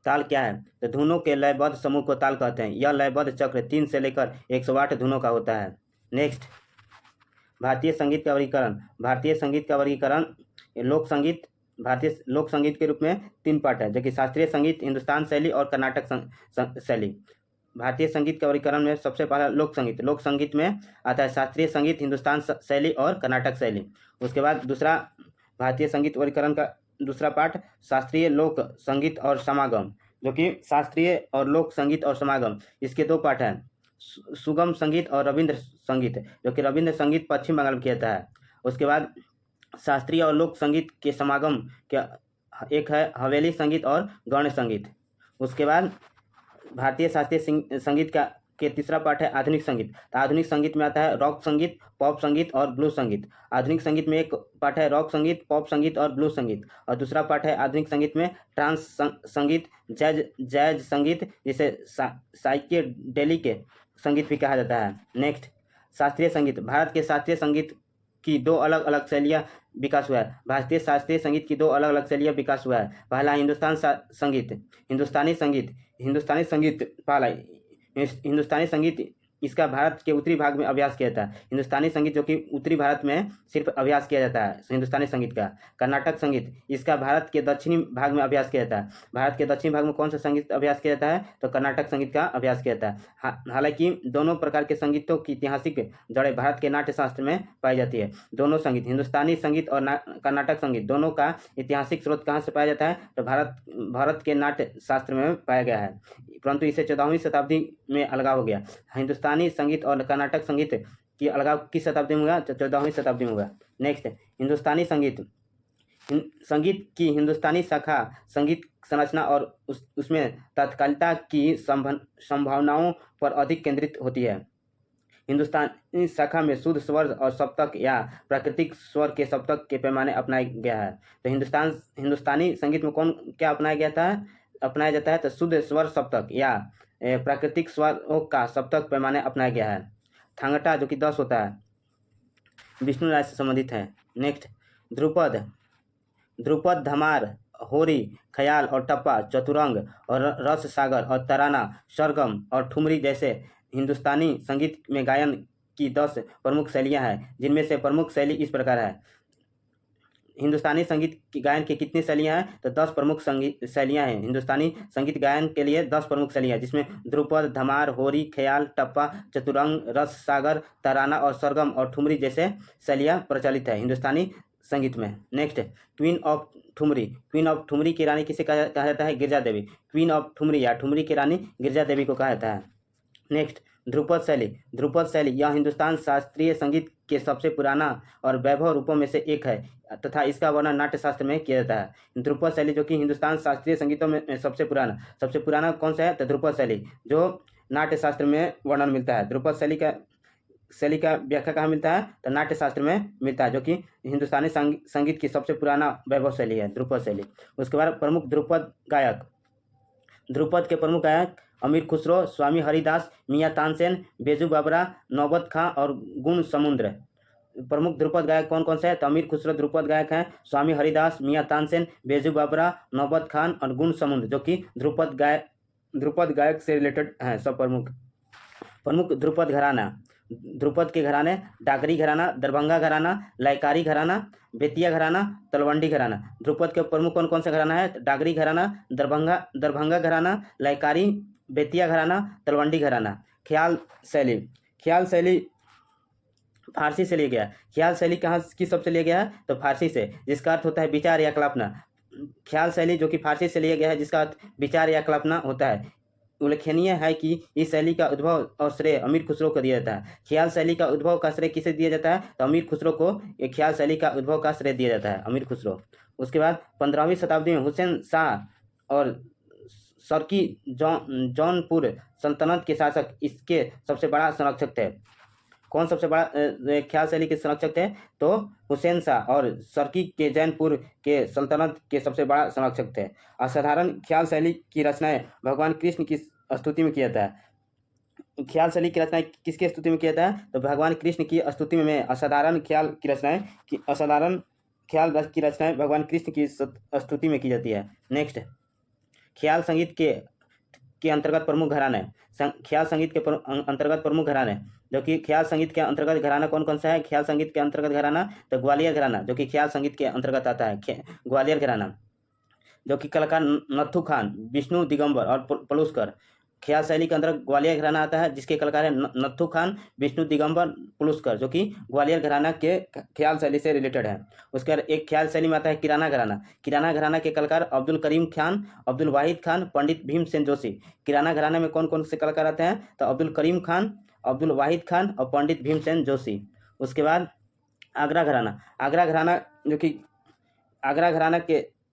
ताल क्या है? तो धुनों के लयबद्ध समूह को ताल कहते हैं। यह लयबद्ध चक्र 3 से लेकर 108 धुनों का होता है। नेक्स्ट, भारतीय संगीत का वर्गीकरण। भारतीय संगीत का वर्गीकरण लोक संगीत, भारतीय लोक संगीत के रूप में 3 पार्ट है, जो कि शास्त्रीय संगीत, हिंदुस्तान शैली और कर्नाटक शैली। भारतीय संगीत के वर्गीकरण में सबसे पहला लोक संगीत। लोक संगीत में आता है शास्त्रीय संगीत, हिंदुस्तान शैली और कर्नाटक शैली। उसके बाद दूसरा भारतीय संगीत वर्गीकरण का दूसरा पार्ट शास्त्रीय लोक संगीत और समागम, जो कि शास्त्रीय और लोक संगीत और समागम, इसके 2 पार्ट हैं, सुगम संगीत और रविंद्र संगीत, जो कि रविंद्र संगीत पश्चिम बंगाल में किया जाता है। उसके बाद शास्त्रीय और लोक संगीत के समागम के एक है हवेली संगीत और गौड़ संगीत। उसके बाद भारतीय शास्त्रीय संगीत का के तीसरा पार्ट है आधुनिक संगीत। तो आधुनिक संगीत में आता है रॉक संगीत, पॉप संगीत और ब्लू संगीत। आधुनिक संगीत में एक पार्ट है रॉक संगीत, पॉप संगीत और ब्लू संगीत, और दूसरा पार्ट है आधुनिक संगीत में ट्रांस संगीत, जैज संगीत, जिसे साइकेडेलिक संगीत भी कहा जाता है। नेक्स्ट, शास्त्रीय संगीत। भारत के शास्त्रीय संगीत की 2 अलग अलग शैलियाँ विकास हुआ है। भारतीय शास्त्रीय संगीत की 2 अलग अलग शैलियाँ विकास हुआ है। पहला संगीत, हिंदुस्तानी संगीत पहला हिंदुस्तानी संगीत, इसका भारत के उत्तरी भाग में अभ्यास किया जाता है। हिंदुस्तानी संगीत जो कि उत्तरी भारत में सिर्फ अभ्यास किया जाता है हिंदुस्तानी संगीत का। कर्नाटक संगीत, इसका भारत के दक्षिणी भाग में अभ्यास किया जाता है। भारत के दक्षिणी भाग में कौन सा संगीत अभ्यास किया जाता है? तो कर्नाटक संगीत का अभ्यास किया जाता है। हालांकि दोनों प्रकार के संगीतों की ऐतिहासिक जड़ें भारत के नाट्य शास्त्र में पाई जाती है। दोनों संगीत, हिंदुस्तानी संगीत और कर्नाटक संगीत, दोनों का ऐतिहासिक स्रोत कहाँ से पाया जाता है? तो भारत के नाट्य शास्त्र में पाया गया है, परंतु इसे 14वीं शताब्दी में अलगाव हो गया। हिंदुस्तानी संगीत और कर्नाटक संगीत की अलगाव किस शताब्दी में हुआ? 14वीं शताब्दी में हुआ। नेक्स्ट, हिंदुस्तानी संगीत। संगीत की हिंदुस्तानी शाखा संगीत संरचना और उसमें तात्कालिकता की संभावनाओं पर अधिक केंद्रित होती है। हिंदुस्तानी शाखा में शुद्ध स्वर और सप्तक या प्राकृतिक स्वर के सप्तक के पैमाने अपनाया गया है। तो हिंदुस्तानी संगीत में क्या अपनाया जाता है? तो शुद्ध स्वर सप्तक या प्राकृतिक स्वरों का सप्तक पैमाने अपनाया गया है। थांगटा जो कि 10 होता है, विष्णु राज से संबंधित है। नेक्स्ट, ध्रुपद, धमार, होरी, ख्याल और टप्पा, चतुरंग और रस सागर और तराना, सरगम और ठुमरी जैसे हिंदुस्तानी संगीत में गायन की 10 प्रमुख शैलियाँ हैं, जिनमें से प्रमुख शैली इस प्रकार है। हिंदुस्तानी संगीत की गायन की कितनी शैलियाँ हैं? तो 10 प्रमुख शैलियाँ हैं। हिंदुस्तानी संगीत गायन के लिए 10 प्रमुख शैलियाँ, जिसमें ध्रुपद, धमार, होरी, ख्याल, टप्पा, चतुरंग, रस सागर, तराना और सरगम और ठुमरी जैसे शैलियाँ प्रचलित है हिंदुस्तानी संगीत में। नेक्स्ट, क्वीन ऑफ ठुमरी की रानी किसे कहा जाता है? गिरजा देवी। क्वीन ऑफ ठुमरी या ठुमरी की रानी गिरजा देवी को कहा जाता है। नेक्स्ट, ध्रुपद शैली यह हिंदुस्तान शास्त्रीय संगीत के सबसे पुराना और वैभव रूपों में से एक है तथा इसका वर्णन नाट्य शास्त्र में किया जाता है। ध्रुपद शैली जो कि हिंदुस्तान शास्त्रीय संगीतों में सबसे पुराना कौन सा है? तो ध्रुपद शैली, जो नाट्य शास्त्र में वर्णन मिलता है। ध्रुपद शैली का व्याख्या कहाँ मिलता है? तो नाट्य शास्त्र में मिलता है, जो कि हिंदुस्तानी संगीत की सबसे पुराना वैभव शैली है, ध्रुपद शैली। उसके बाद प्रमुख ध्रुपद के प्रमुख गायक अमीर खुसरो, स्वामी हरिदास, मियाँ तानसेन, बेजू बाबरा, नौबत खां और गुण समुद्र। प्रमुख ध्रुपद गायक कौन कौन से हैं? तो अमीर खुसरो ध्रुपद गायक हैं, स्वामी हरिदास, मियाँ तानसेन, बेजू बाबरा, नौबत खान और गुण समुद्र, जो कि ध्रुपद गायक से रिलेटेड हैं सब प्रमुख ध्रुपद घराना। ध्रुपद के घराने डागरी घराना, दरभंगा घराना, लयकारी घराना, बेतिया घराना, तलवंडी घराना। ध्रुपद के प्रमुख कौन कौन से घराना है? डागरी घराना, दरभंगा घराना, लयकारी, बेतिया घराना, तलवंडी घराना। ख्याल शैली फारसी से लिया गया। ख्याल शैली कहाँ किस शब्द से लिया गया है? तो फारसी से, जिसका अर्थ होता है विचार या कल्पना। ख्याल शैली जो कि फारसी से लिया गया है, जिसका अर्थ विचार या कल्पना होता है। उल्लेखनीय है कि इस शैली का उद्भव और श्रेय अमीर खुसरो को दिया जाता है। ख्याल शैली का उद्भव का श्रेय किसे दिया जाता है? तो अमीर खुसरो को ख्याल शैली का उद्भव का श्रेय दिया जाता है, अमीर खुसरो। उसके बाद 15वीं शताब्दी में हुसैन शाह और सरकी जौनपुर सल्तनत के शासक इसके सबसे बड़ा संरक्षक थे। कौन सबसे बड़ा ख्याल शैली के संरक्षक थे? तो हुसैन शाह और सरकी के जौनपुर के सल्तनत के सबसे बड़ा संरक्षक थे। असाधारण ख्याल शैली की रचनाएं भगवान कृष्ण की स्तुति में किया जाता है। ख्याल शैली की रचनाएं किसकी स्तुति में किया जाता है? तो भगवान कृष्ण की स्तुति में असाधारण ख्याल की रचनाएं भगवान कृष्ण की स्तुति में की जाती है। नेक्स्ट, ख्याल संगीत के अंतर्गत प्रमुख घराने, ख्याल संगीत के अंतर्गत प्रमुख घराने, जो कि ख्याल संगीत के अंतर्गत घराना कौन कौन सा है? ख्याल संगीत के अंतर्गत घराना तो ग्वालियर घराना, जो कि ख्याल संगीत के अंतर्गत आता है, ग्वालियर घराना, जो कि कलाकार नत्थू खान, विष्णु दिगंबर और पलूसकर। ख्याल शैली के अंदर ग्वालियर घराना आता है, जिसके कलाकार हैं नत्थू खान, विष्णु दिगंबर, पलूसकर, जो कि ग्वालियर घराना के ख्याल शैली से रिलेटेड है। उसके बाद एक ख्याल शैली में आता है किराना घराना। किराना घराना के कलाकार अब्दुल करीम खान, अब्दुल वाहिद खान, पंडित भीमसेन जोशी। किराना घराने में कौन कौन से कलाकार आते हैं? तो अब्दुल करीम खान, अब्दुल वाहिद खान और पंडित भीमसेन जोशी। उसके बाद आगरा घराना। आगरा घराना, जो कि आगरा घराना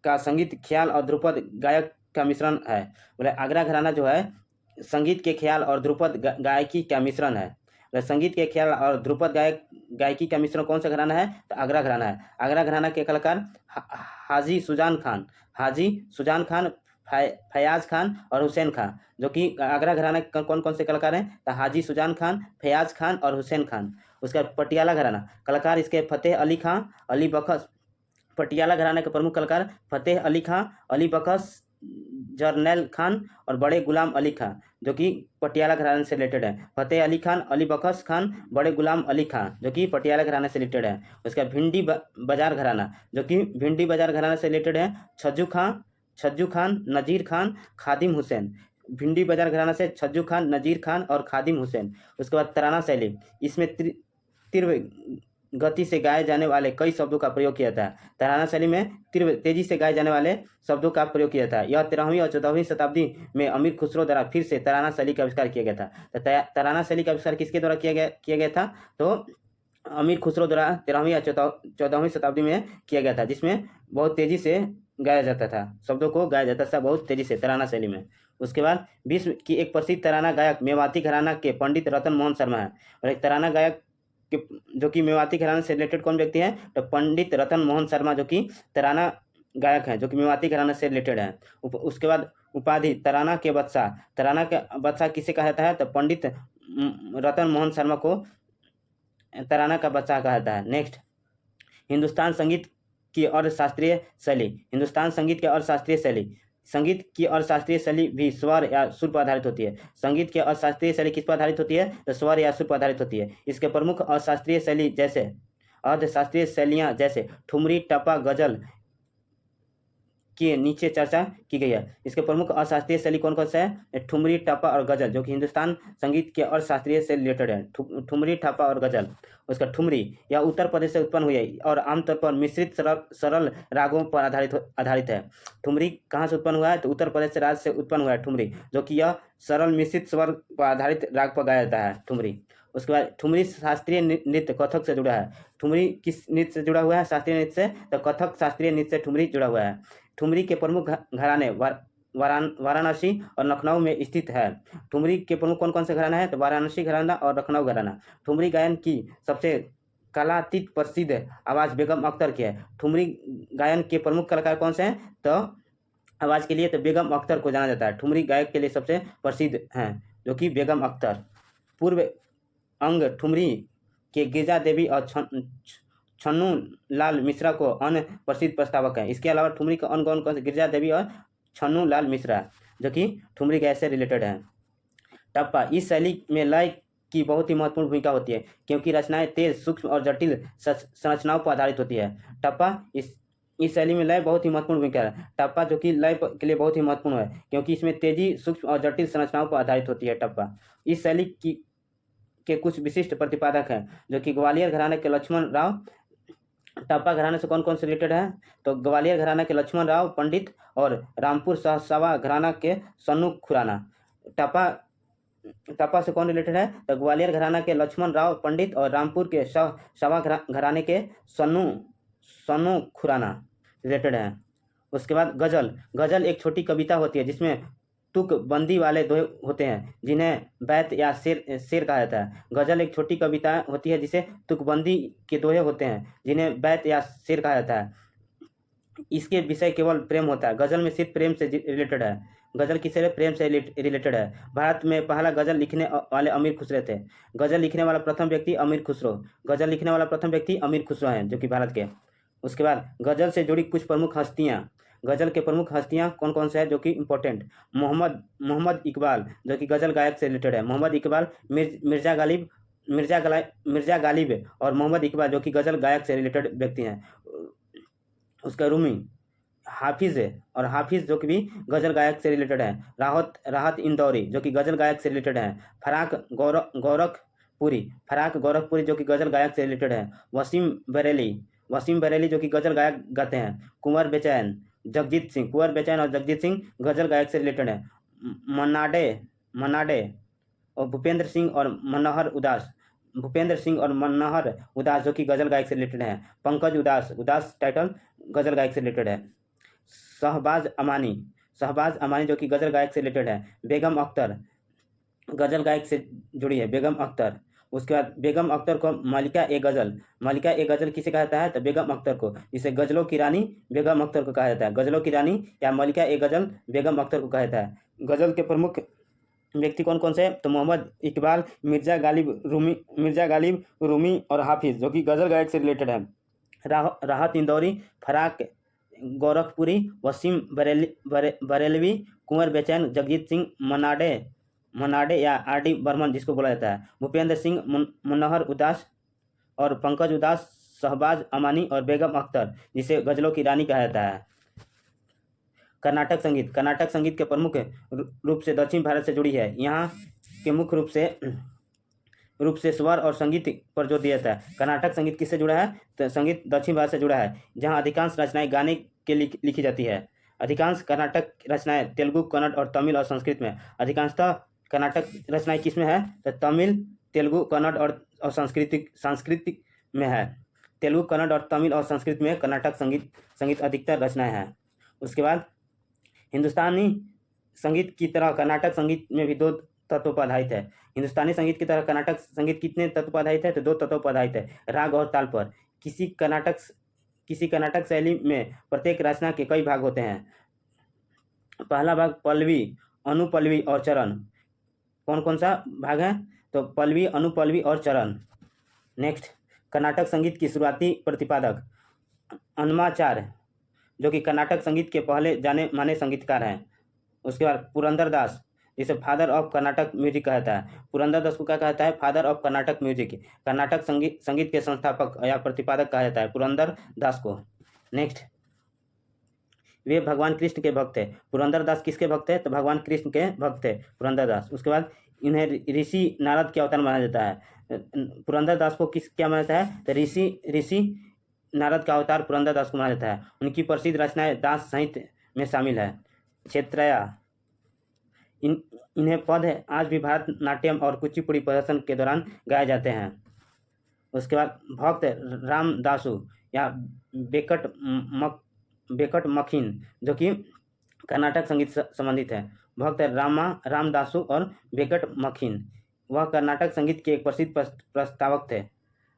का संगीत, ख्याल और ध्रुपद गायक का मिश्रण है। बोले आगरा घराना जो है संगीत के ख्याल और ध्रुपद गायकी का मिश्रण है। संगीत के ख्याल और ध्रुपद गायकी का मिश्रण कौन सा घराना है? तो आगरा घराना है। आगरा घराना के कलाकार हाजी सुजान खान, फयाज खान और हुसैन खान, जो कि आगरा घराना के कौन कौन से कलाकार हैं? तो हाजी सुजान खान, फयाज खान और हुसैन खान। उसका पटियाला घराना, कलाकार इसके फतेह अली खां, अली बख्श। पटियाला घराने के प्रमुख कलाकार फतेह अली खां, अली बख्श, जरनैल खान और बड़े गुलाम अली खां, जो कि पटियाला घराने से रिलेटेड है। फतेह अली खान, अली बख्श खान, बड़े गुलाम अली खां, जो कि पटियाला घराने से रिलेटेड है। उसका भिंडी बाजार घराना, जो कि भिंडी बाजार घराना से रिलेटेड है। छज्जू खान, नजीर खान, खादिम हुसैन। भिंडी बाजार घराना से छज्जू खान, नजीर खान और खादिम हुसैन। उसके बाद तराना शैली, इसमें तीव्र गति से गाए जाने वाले कई शब्दों का प्रयोग किया था। तराना शैली में तीव्र तेजी से गाए जाने वाले शब्दों का प्रयोग किया था। यह 13वीं और 14वीं शताब्दी में अमीर खुसरो द्वारा फिर से तराना शैली का आविष्कार किया गया था। तो तराना शैली का आविष्कार किसके द्वारा किया गया था? तो अमीर खुसरो द्वारा 13वीं या 14वीं शताब्दी में किया गया था, जिसमें बहुत तेजी से गाया जाता था, शब्दों को गाया जाता था बहुत तेजी से तराना शैली में। उसके बाद विश्व की एक प्रसिद्ध तराना गायक मेवाती घराना के पंडित रतन मोहन शर्मा है। और एक तराना गायक जो कि मेवाती घराने से रिलेटेड कौन व्यक्ति है? तो पंडित रतन मोहन शर्मा, जो कि तराना गायक हैं, जो कि मेवाती घराने से रिलेटेड है। उसके बाद उपाधि तराना के बादशाह। तराना के बादशाह किसे कहा जाता है? तो पंडित रतन मोहन शर्मा को तराना का बादशाह कहा जाता है। नेक्स्ट, हिंदुस्तान संगीत की अर्थशास्त्रीय शैली। हिंदुस्तान संगीत की अर्थशास्त्रीय शैली, संगीत की अर्थशास्त्रीय शैली भी स्वर या सुर पर आधारित होती है। संगीत की अर्थशास्त्रीय शैली किस पर आधारित होती है? तो स्वर या सुर पर आधारित होती है। इसके प्रमुख अर्थशास्त्रीय शैली जैसे अर्धशास्त्रीय शैलियाँ जैसे ठुमरी, टप्पा, गजल के नीचे चर्चा की गई है। इसके प्रमुख अर्थशास्त्रीय शैली कौन कौन सा है? ठुमरी, टप्पा और गजल, जो कि हिंदुस्तान संगीत के अर्थशास्त्रीय से रिलेटेड है। ठुमरी, टप्पा और गजल। उसका ठुमरी यह उत्तर प्रदेश से उत्पन्न हुई है और आमतौर पर मिश्रित सरल रागों पर आधारित है। ठुमरी कहाँ से उत्पन्न हुआ है? तो उत्तर प्रदेश राज्य से उत्पन्न हुआ है ठुमरी, जो कि यह सरल मिश्रित स्वर पर आधारित राग पर गाया जाता है ठुमरी। उसके बाद ठुमरी शास्त्रीय नृत्य कथक से जुड़ा है। ठुमरी किस नृत्य से जुड़ा हुआ है? शास्त्रीय नृत्य से। तो कथक शास्त्रीय नृत्य से ठुमरी जुड़ा हुआ है। ठुमरी के प्रमुख घराने वाराणसी और लखनऊ में स्थित है। ठुमरी के प्रमुख कौन कौन से घराना है? तो वाराणसी घराना और लखनऊ घराना। ठुमरी गायन की सबसे कलातीत प्रसिद्ध आवाज़ बेगम अख्तर की है। ठुमरी गायन के प्रमुख कलाकार कौन से हैं? तो आवाज़ के लिए तो बेगम अख्तर को जाना जाता है। ठुमरी गायक के लिए सबसे प्रसिद्ध हैं, जो कि बेगम अख्तर। पूर्व अंग ठुमरी के गिरजा देवी और छन्नू लाल मिश्रा को अन्य प्रसिद्ध प्रस्तावक हैं। इसके अलावा ठुमरी का अंग कौन कौन से? गिरजा देवी और छन्नू लाल मिश्रा, जो कि ठुमरी गायन से रिलेटेड है। टप्पा, इस शैली में लय की बहुत ही महत्वपूर्ण भूमिका होती है, क्योंकि रचनाएं तेज, सूक्ष्म और जटिल संरचनाओं पर आधारित होती है। टप्पा इस शैली में लय बहुत ही महत्वपूर्ण भूमिका है। टप्पा जो कि लय के लिए बहुत ही महत्वपूर्ण है, क्योंकि इसमें तेजी, सूक्ष्म और जटिल संरचनाओं पर आधारित होती है। टप्पा इस शैली के कुछ विशिष्ट प्रतिपादक हैं, जो कि ग्वालियर घराने के लक्ष्मण राव। टप्पा घराने से कौन कौन से रिलेटेड है? तो ग्वालियर घराना के लक्ष्मण राव पंडित और रामपुर सहसावा घराना के सन्नू खुराना। टप्पा से कौन रिलेटेड है? तो ग्वालियर घराना के लक्ष्मण राव पंडित और रामपुर के सवा घराने के सन्नू खुराना रिलेटेड है। उसके बाद गजल एक छोटी कविता होती है जिसमें तुक बंदी वाले दोहे होते हैं, जिन्हें बैत या शेर कहा जाता है। गजल एक छोटी कविता होती है जिसे तुकबंदी के दोहे होते हैं, जिन्हें बैत या शेर कहा जाता है। इसके विषय केवल प्रेम होता है। गजल में सिर्फ प्रेम से रिलेटेड है। गजल किससे? प्रेम से रिलेटेड है। भारत में पहला गजल लिखने वाले अमीर खुसरो थे। गजल लिखने वाला प्रथम व्यक्ति अमीर खुसरो। गजल लिखने वाला प्रथम व्यक्ति अमीर खुसरो हैं, जो कि भारत के। उसके बाद गजल से जुड़ी कुछ प्रमुख हस्तियाँ। गज़ल के प्रमुख हस्तियाँ कौन कौन से हैं जो कि इम्पोर्टेंट? मोहम्मद इकबाल जो कि गज़ल गायक से रिलेटेड है। मोहम्मद इकबाल, मिर्ज़ा गालिब और मोहम्मद इकबाल जो कि गज़ल गायक से रिलेटेड व्यक्ति हैं। उसका रूमी, हाफिज़ है, और हाफिज़ जो कि भी गज़ल गायक से रिलेटेड है। राहत इंदौरी जो कि गज़ल गायक से रिलेटेड है। फराक गोरखपुरी जो कि गज़ल गायक से रिलेटेड है। वसीम बरेली जो कि गज़ल गायक गाते हैं। कुंवर बेचैन और जगजीत सिंह गज़ल गायक से रिलेटेड है। मन्नाडे और भूपेंद्र सिंह और मनोहर उदास जो कि गज़ल गायक से रिलेटेड हैं। पंकज उदास टाइटल गज़ल गायक से रिलेटेड है। शहबाज अमानी जो कि गज़ल गायक से रिलेटेड है। बेगम अख्तर गज़ल गायक से जुड़ी है। बेगम अख्तर, उसके बाद बेगम अख्तर को मलिका ए गज़ल किसे कहा जाता है? तो बेगम अख्तर को, जिसे गज़लों की रानी बेगम अख्तर को कहा जाता है। गज़लों की रानी या मलिका ए गज़ल बेगम अख्तर को कहा जाता है। गज़ल के प्रमुख व्यक्ति कौन कौन से हैं? तो मोहम्मद इकबाल, मिर्ज़ा गालिब, रूमी और हाफिज़ जो कि गज़ल गायक से रिलेटेड है। राहत इंदौरी, फराक गोरखपुरी, वसीम बरेलवी, कुंवर बेचैन, जगजीत सिंह, मनाडे या आर डी बर्मन जिसको बोला जाता है। भूपेंद्र सिंह, मनोहर उदास और पंकज उदास, शहबाज अमानी और बेगम अख्तर जिसे गज़लों की रानी कहा जाता है। कर्नाटक संगीत के प्रमुख रूप से दक्षिण भारत से जुड़ी है। यहाँ के मुख्य रूप से स्वर और संगीत पर जोर दिया जाता है। कर्नाटक संगीत किससे जुड़ा है? तो संगीत दक्षिण भारत से जुड़ा है, जहाँ अधिकांश रचनाएं गाने के लिए लिखी जाती है। अधिकांश कर्नाटक रचनाएं तेलुगु, कन्नड़ और तमिल और संस्कृत में। अधिकांशतः कर्नाटक रचनाएं किस में है? तो तमिल, तेलुगु, कन्नड़ और संस्कृत में है। तेलुगु, कन्नड़ और तमिल और संस्कृत में कर्नाटक संगीत अधिकतर रचनाएं हैं। उसके बाद हिंदुस्तानी संगीत की तरह कर्नाटक संगीत में भी 2 तत्वों पर आधारित है। हिंदुस्तानी संगीत की तरह कर्नाटक संगीत कितने तत्व पर आधारित है? तो 2 तत्वों पर आधारित है, राग और ताल पर। किसी कर्नाटक शैली में प्रत्येक रचना के कई भाग होते हैं। पहला भाग पल्लवी, अनुपल्लवी और चरण। कौन कौन सा भाग है? तो पल्लवी, अनुपल्लवी और चरण। नेक्स्ट, कर्नाटक संगीत की शुरुआती प्रतिपादक अन्नमाचार्य जो कि कर्नाटक संगीत के पहले जाने माने संगीतकार हैं। उसके बाद पुरंदरदास जिसे फादर ऑफ कर्नाटक म्यूजिक कहता है। पुरंदरदास को क्या कहता है? Father of Karnataka music. Karnataka संगीत के संस्थापक या प्रतिपादक कहा जाता है पुरंदरदास को। नेक्स्ट, वे भगवान कृष्ण के भक्त थे। पुरंदरदास किसके भक्त थे? तो भगवान कृष्ण के भक्त थे पुरंदरदास। उसके बाद इन्हें ऋषि नारद के अवतार माना जाता है। पुरंदरदास को क्या माना जाता है? तो ऋषि नारद का अवतार पुरंदरदास को माना जाता है। उनकी प्रसिद्ध रचनाएं दास साहित्य में शामिल है। क्षेत्रया, इन्हें पद आज भी भारतनाट्यम और कुचिपुड़ी प्रदर्शन के दौरान गाए जाते हैं। उसके बाद भक्त रामदासु या बेकट मखीन जो कि कर्नाटक संगीत से संबंधित है। भक्त रामदासु और बेकट मखीन वह कर्नाटक संगीत के एक प्रसिद्ध प्रस्तावक थे।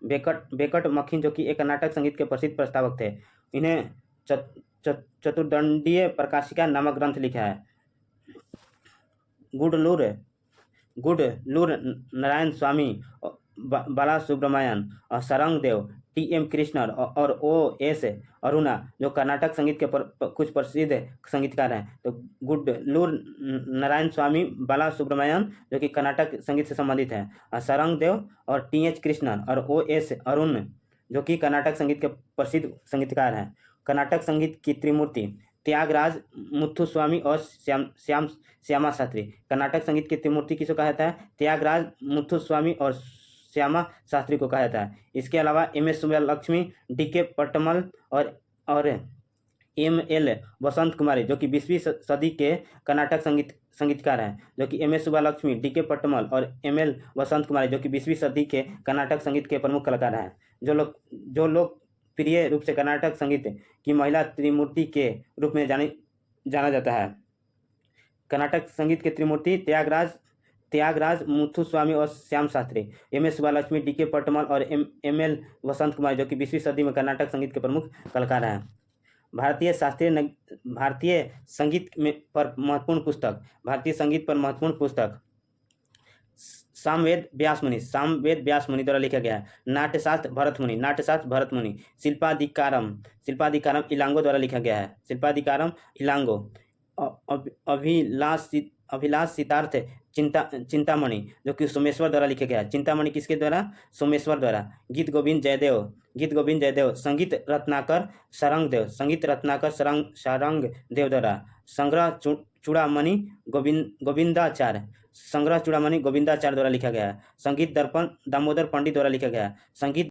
बेकट मखीन जो कि एक कर्नाटक संगीत के प्रसिद्ध प्रस्तावक थे। इन्हें चतुर्दंडीय प्रकाशिका नामक ग्रंथ लिखा है। गुडलूर नारायण स्वामी, बाला सुब्रमण्यन और सरंग देव, टी.एम. कृष्णन और ओ.एस. अरुणा जो कर्नाटक संगीत के कुछ प्रसिद्ध संगीतकार हैं। तो गुडलूर नारायण स्वामी, बाला सुब्रमण्यन जो कि कर्नाटक संगीत से संबंधित हैं, और सरंग देव और टी.एच. कृष्णन और ओ.एस. अरुण जो कि कर्नाटक संगीत के प्रसिद्ध संगीतकार हैं। कर्नाटक संगीत की त्रिमूर्ति त्यागराज, मुथुस्वामी और श्यामा शास्त्री। कर्नाटक संगीत की त्रिमूर्ति किसको कहा जाता है? त्यागराज, मुथुस्वामी और श्यामा शास्त्री को कहा जाता है। इसके अलावा एम.एस. सुब्बलक्ष्मी, डी.के. पट्टमल और एम.एल. वसंत कुमारी जो कि 20वीं सदी के कर्नाटक संगीतकार हैं। जो कि एम.एस. सुब्बलक्ष्मी, डी.के. पट्टमल और एम.एल. वसंत कुमारी जो कि 20वीं सदी के कर्नाटक संगीत के प्रमुख कलाकार हैं। जो लोग प्रिय रूप से कर्नाटक संगीत की महिला त्रिमूर्ति के रूप में जाना जाता है। कर्नाटक संगीत के त्रिमूर्ति त्यागराज, मुथुस्वामी और श्याम शास्त्री, एम.एस. सुब्बलक्ष्मी, डी.के. पट्टमल और एम.एल. वसंत कुमार जो कि 20वीं सदी में कर्नाटक संगीत के प्रमुख कलाकार हैं। भारतीय संगीत पर महत्वपूर्ण पुस्तक सामवेद व्यास मुनि द्वारा लिखा गया है। नाट्यशास्त्र भरत मुनि। शिल्पाधिकारम इलांगो द्वारा लिखा गया है। शिल्पाधिकारम इलांगो। अभिलाष सिद्धार्थ चिंतामणि जो कि सोमेश्वर द्वारा लिखा गया है। चिंतामणि किसके द्वारा? सोमेश्वर द्वारा। गीत गोविंद जयदेव। संगीत रत्नाकर सारंग देव द्वारा। संग्रह चूड़ामणि गोविंदाचार्य द्वारा लिखा गया है। संगीत दर्पण दामोदर पंडित द्वारा लिखा गया है। संगीत